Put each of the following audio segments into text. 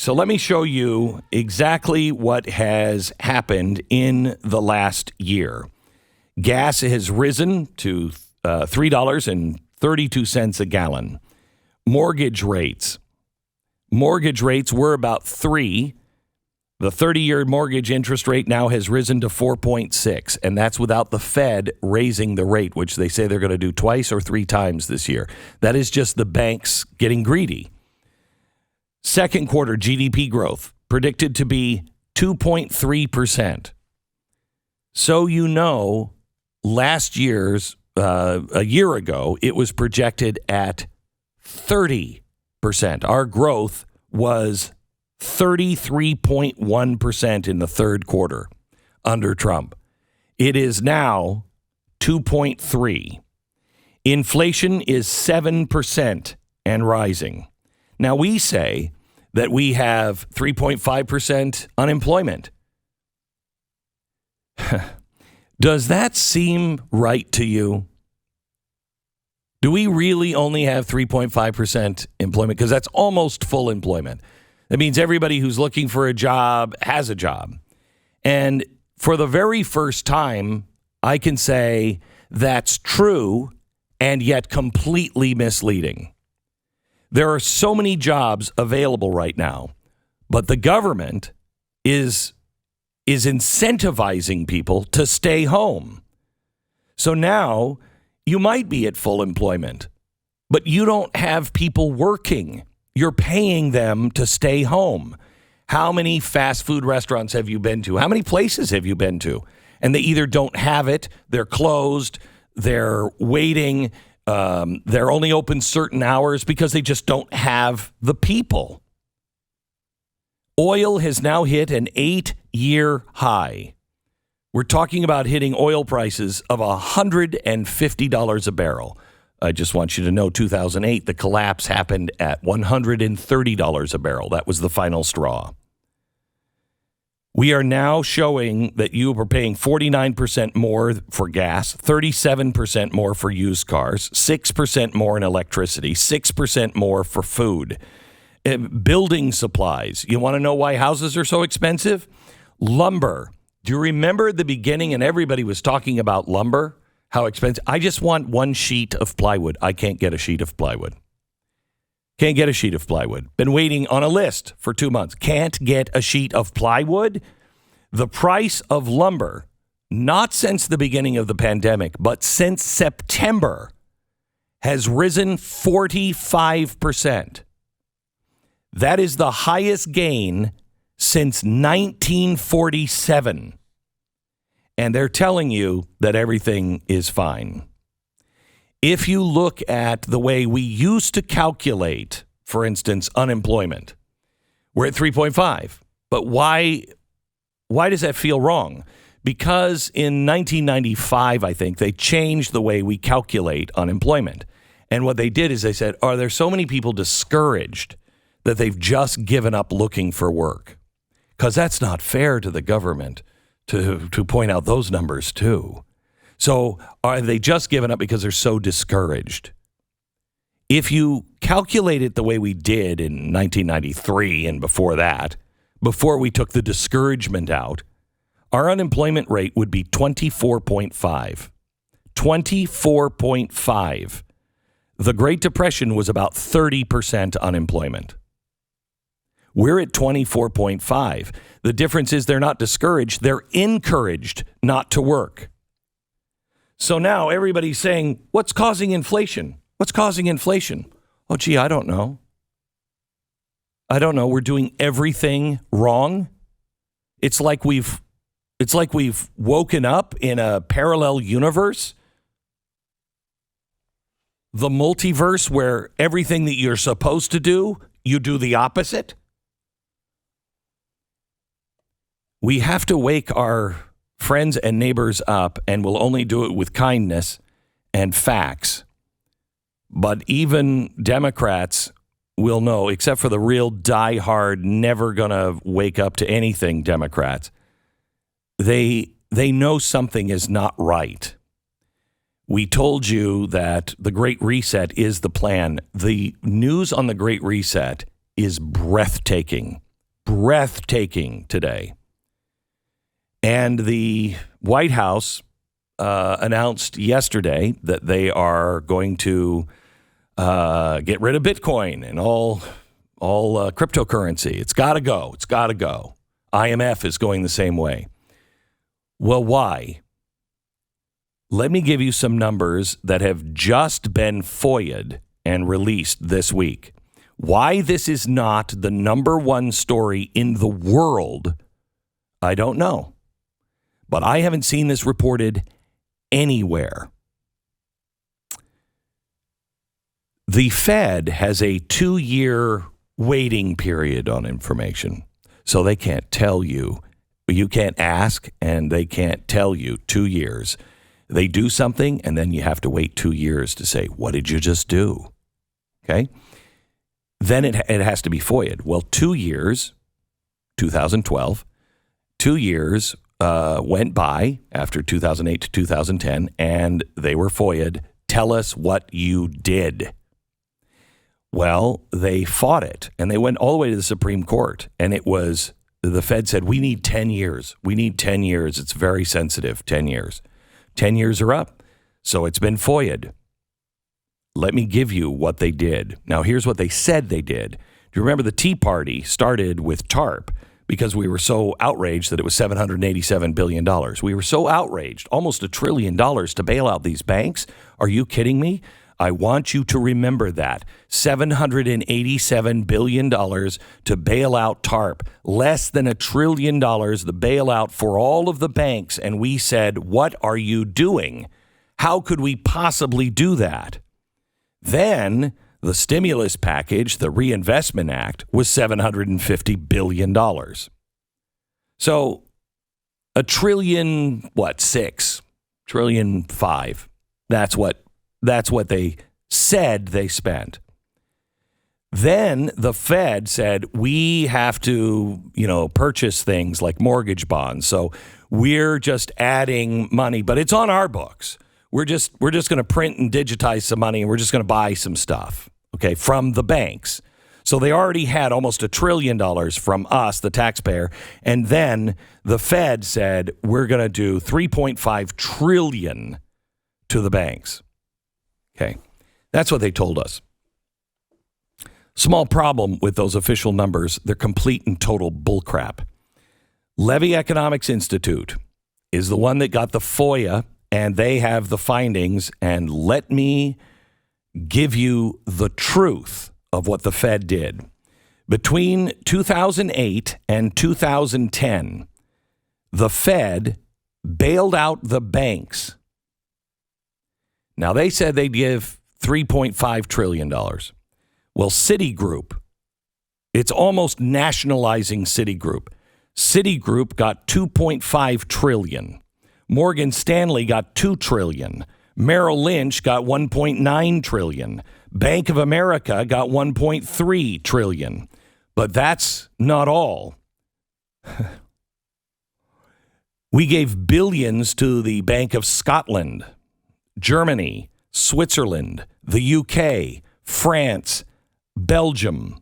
So let me show you exactly what has happened in the last year. Gas has risen to $3.32 a gallon. Mortgage rates were about 3. The 30-year mortgage interest rate now has risen to 4.6, and that's without the Fed raising the rate, which they say they're going to do twice or 3 times this year. That is just the banks getting greedy. Second quarter GDP growth predicted to be 2.3%. So you know, last year's, a year ago, it was projected at 30%. Our growth was 33.1% in the third quarter under Trump. It is now 2.3%. Inflation is 7% and rising. Now, we say that we have 3.5% unemployment. Does that seem right to you? Do we really only have 3.5% employment? Because that's almost full employment. That means everybody who's looking for a job has a job. And for the very first time, I can say that's true and yet completely misleading. There are so many jobs available right now, but the government is incentivizing people to stay home. So now you might be at full employment, but you don't have people working. You're paying them to stay home. How many fast food restaurants have you been to? How many places have you been to? And they either don't have it, they're closed, they're waiting, they're only open certain hours because they just don't have the people. Oil has now hit an 8-year high. We're talking about hitting oil prices of $150 a barrel. I just want you to know, 2008, the collapse happened at $130 a barrel. That was the final straw. We are now showing that you are paying 49% more for gas, 37% more for used cars, 6% more in electricity, 6% more for food. Building supplies. You want to know why houses are so expensive? Lumber. Do you remember at the beginning and everybody was talking about lumber? How expensive? I just want 1 sheet of plywood. I can't get a sheet of plywood. Can't get a sheet of plywood. Been waiting on a list for 2 months. Can't get a sheet of plywood. The price of lumber, not since the beginning of the pandemic, but since September, has risen 45%. That is the highest gain since 1947. And they're telling you that everything is fine. If you look at the way we used to calculate, for instance, unemployment, we're at 3.5. But why does that feel wrong? Because in 1995, I think, they changed the way we calculate unemployment. And what they did is they said, are there so many people discouraged that they've just given up looking for work? Because that's not fair to the government to point out those numbers too. So are they just given up because they're so discouraged? If you calculate it the way we did in 1993 and before that, before we took the discouragement out, our unemployment rate would be 24.5. 24.5. The Great Depression was about 30% unemployment. We're at 24.5. The difference is they're not discouraged. They're encouraged not to work. So now everybody's saying, what's causing inflation? What's causing inflation? Oh, gee, I don't know. We're doing everything wrong. It's like we've woken up in a parallel universe. The multiverse where everything that you're supposed to do, you do the opposite. We have to wake our friends and neighbors up, and we'll only do it with kindness and facts. But even Democrats will know, except for the real diehard, never going to wake up to anything Democrats, they know something is not right. We told you that the Great Reset is the plan. The news on the Great Reset is breathtaking. breathtaking today. And the White House announced yesterday that they are going to get rid of Bitcoin and all cryptocurrency. It's got to go. It's got to go. IMF is going the same way. Well, why? Let me give you some numbers that have just been FOIA'd and released this week. Why this is not the number one story in the world, I don't know. But I haven't seen this reported anywhere. The Fed has a 2-year waiting period on information. So they can't tell you. You can't ask, and they can't tell you 2 years. They do something, and then you have to wait 2 years to say, what did you just do? Okay? Then it has to be FOIA'd. Well, 2 years, 2012, 2 years went by after 2008 to 2010, and they were FOIA'd. Tell us what you did. Well, they fought it, and they went all the way to the Supreme Court, and it was, the Fed said, we need 10 years. We need 10 years. It's very sensitive, 10 years. 10 years are up, so it's been FOIA'd. Let me give you what they did. Now, here's what they said they did. Do you remember the Tea Party started with TARP because we were so outraged that it was $787 billion. We were so outraged, almost $1 trillion to bail out these banks. Are you kidding me? I want you to remember that. $787 billion to bail out TARP. Less than $1 trillion, the bailout for all of the banks. And we said, what are you doing? How could we possibly do that? Then the stimulus package, the Reinvestment Act, was $750 billion. So $1 trillion, what, 6, $1 trillion 5. That's what they said they spent. Then the Fed said, we have to, purchase things like mortgage bonds. So we're just adding money, but it's on our books. We're just going to print and digitize some money, and we're just going to buy some stuff, okay, from the banks. So they already had almost $1 trillion from us, the taxpayer. And then the Fed said, we're going to do $3.5 trillion to the banks. Okay, that's what they told us. Small problem with those official numbers. They're complete and total bullcrap. Levy Economics Institute is the one that got the FOIA, and they have the findings. And let me give you the truth of what the Fed did. Between 2008 and 2010, the Fed bailed out the banks. Now, they said they'd give $3.5 trillion. Well, Citigroup, it's almost nationalizing Citigroup. Citigroup got $2.5 trillion. Morgan Stanley got $2 trillion. Merrill Lynch got $1.9 trillion. Bank of America got $1.3 trillion. But that's not all. We gave billions to the Bank of Scotland, Germany, Switzerland, the UK, France, Belgium.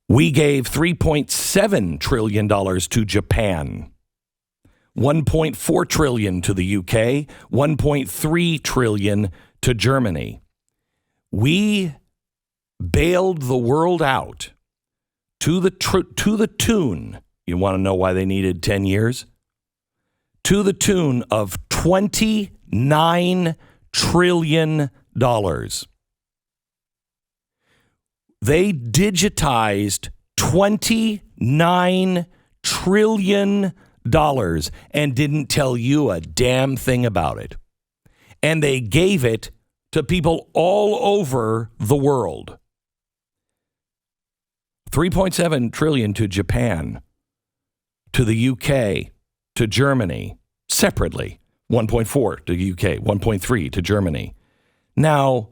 We gave $3.7 trillion to Japan, $1.4 trillion to the UK, $1.3 trillion to Germany. We bailed the world out to the tune. You want to know why they needed 10 years? To the tune of $29 trillion. They digitized $29 trillion and didn't tell you a damn thing about it. And they gave it to people all over the world. $3.7 trillion to Japan, to the UK, to Germany, separately. 1.4 to the UK, 1.3 to Germany. Now,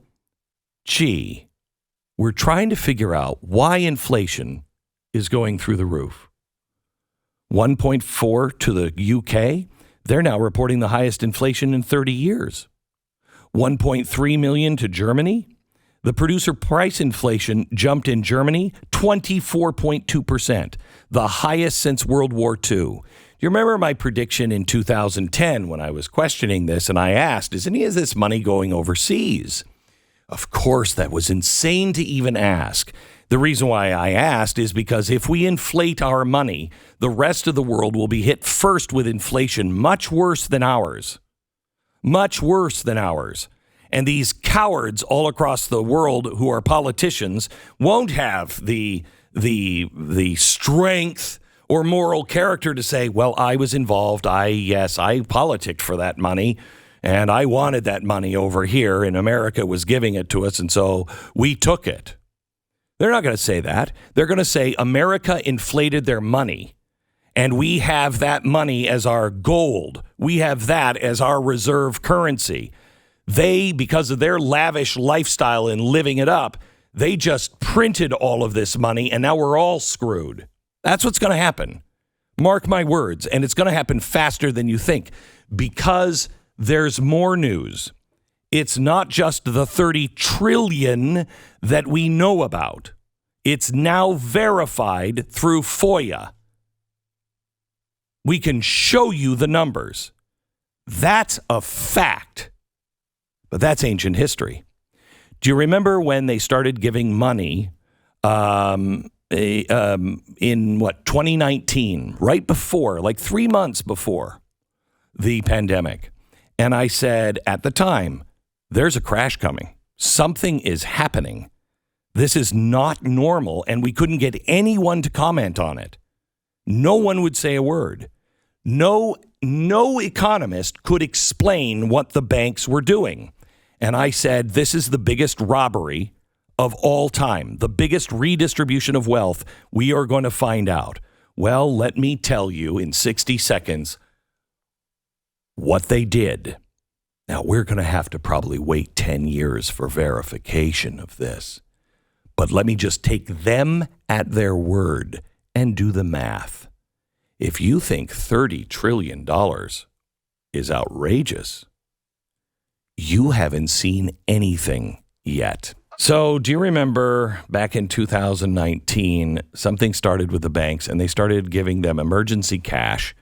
we're trying to figure out why inflation is going through the roof. 1.4 to the UK, they're now reporting the highest inflation in 30 years. 1.3 million to Germany, The producer price inflation jumped in Germany 24.2%, the highest since World War II. You remember my prediction in 2010 when I was questioning this and I asked, is any of this money going overseas? Of course, that was insane to even ask. The reason why I asked is because if we inflate our money, the rest of the world will be hit first with inflation much worse than ours. Much worse than ours. And these cowards all across the world who are politicians won't have the strength or moral character to say, well, I was involved. I politicked for that money. And I wanted that money over here, and America was giving it to us, and so we took it. They're not going to say that. They're going to say America inflated their money, and we have that money as our gold. We have that as our reserve currency. They, because of their lavish lifestyle and living it up, they just printed all of this money, and now we're all screwed. That's what's going to happen. Mark my words, and it's going to happen faster than you think, because there's more news. It's not just the 30 trillion that we know about. It's now verified through FOIA. We can show you the numbers. That's a fact. But that's ancient history. Do you remember when they started giving money in 2019, right before, like 3 months before the pandemic? And I said at the time, there's a crash coming. Something is happening. This is not normal, and we couldn't get anyone to comment on it. No one would say a word. No economist could explain what the banks were doing. And I said, this is the biggest robbery of all time, the biggest redistribution of wealth we are going to find out. Well, let me tell you in 60 seconds what they did. Now, we're going to have to probably wait 10 years for verification of this. But let me just take them at their word and do the math. If you think $30 trillion is outrageous, you haven't seen anything yet. So do you remember back in 2019, something started with the banks and they started giving them emergency cash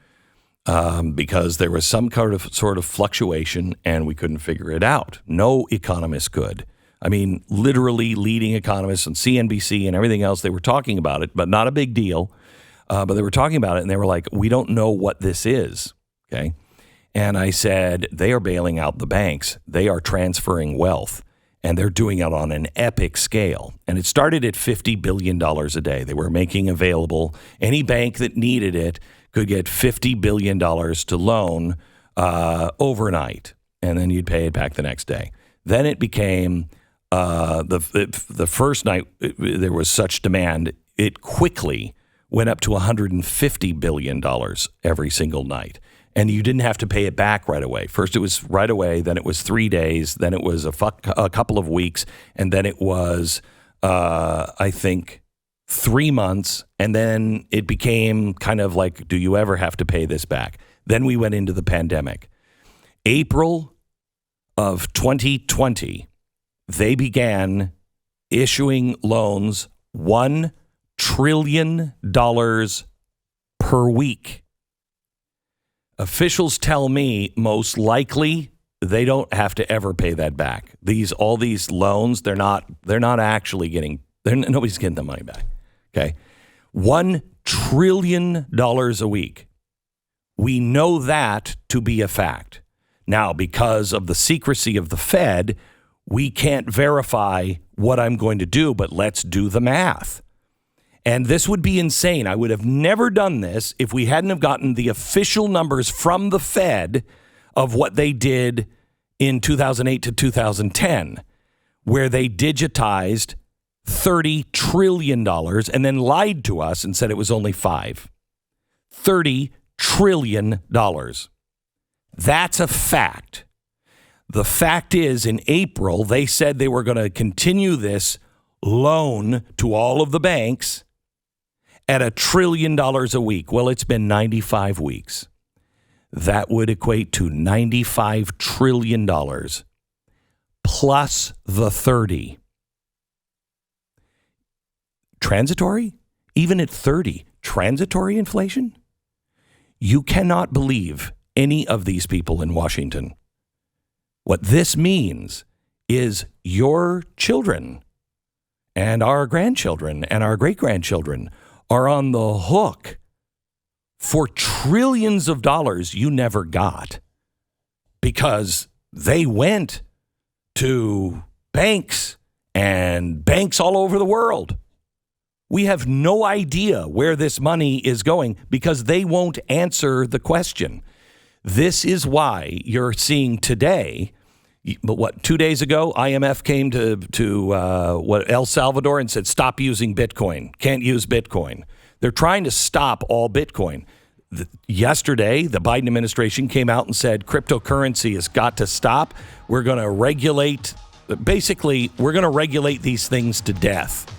because there was some sort of fluctuation and we couldn't figure it out. No economist could. I mean, literally leading economists on CNBC and everything else, they were talking about it, but not a big deal. But they were talking about it and they were like, we don't know what this is. Okay. And I said, they are bailing out the banks. They are transferring wealth and they're doing it on an epic scale. And it started at $50 billion a day. They were making available any bank that needed it could get $50 billion to loan overnight, and then you'd pay it back the next day. Then it became the first night there was such demand, it quickly went up to $150 billion every single night. And you didn't have to pay it back right away. First it was right away, then it was 3 days, then it was a couple of weeks, and then it was, I think, 3 months, and then it became kind of like, do you ever have to pay this back? Then we went into the pandemic. April of 2020, they began issuing loans $1 trillion per week. Officials tell me most likely they don't have to ever pay that back. All these loans, they're not actually nobody's getting the money back. Okay. $1 trillion a week. We know that to be a fact. Now, because of the secrecy of the Fed, we can't verify what I'm going to do, but let's do the math. And this would be insane. I would have never done this if we hadn't have gotten the official numbers from the Fed of what they did in 2008 to 2010, where they digitized $30 trillion and then lied to us and said it was only $5. $30 trillion. That's a fact. The fact is, in April, they said they were going to continue this loan to all of the banks at $1 trillion a week. Well, it's been 95 weeks. That would equate to $95 trillion plus the 30. transitory? Even at 30, transitory inflation? You cannot believe any of these people in Washington. What this means is your children and our grandchildren and our great-grandchildren are on the hook for trillions of dollars you never got because they went to banks and banks all over the world. We have no idea where this money is going because they won't answer the question. This is why you're seeing today, but 2 days ago, IMF came to El Salvador and said, stop using Bitcoin. Can't use Bitcoin. They're trying to stop all Bitcoin. Yesterday, the Biden administration came out and said cryptocurrency has got to stop. We're going to regulate, basically, we're going to regulate these things to death.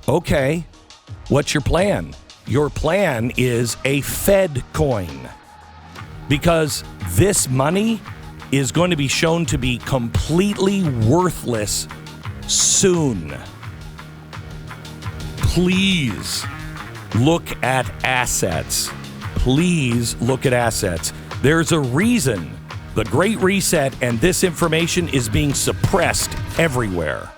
Okay, what's your plan? Your plan is a Fed coin because this money is going to be shown to be completely worthless soon. Please look at assets. Please look at assets. There's a reason the Great Reset and this information is being suppressed everywhere.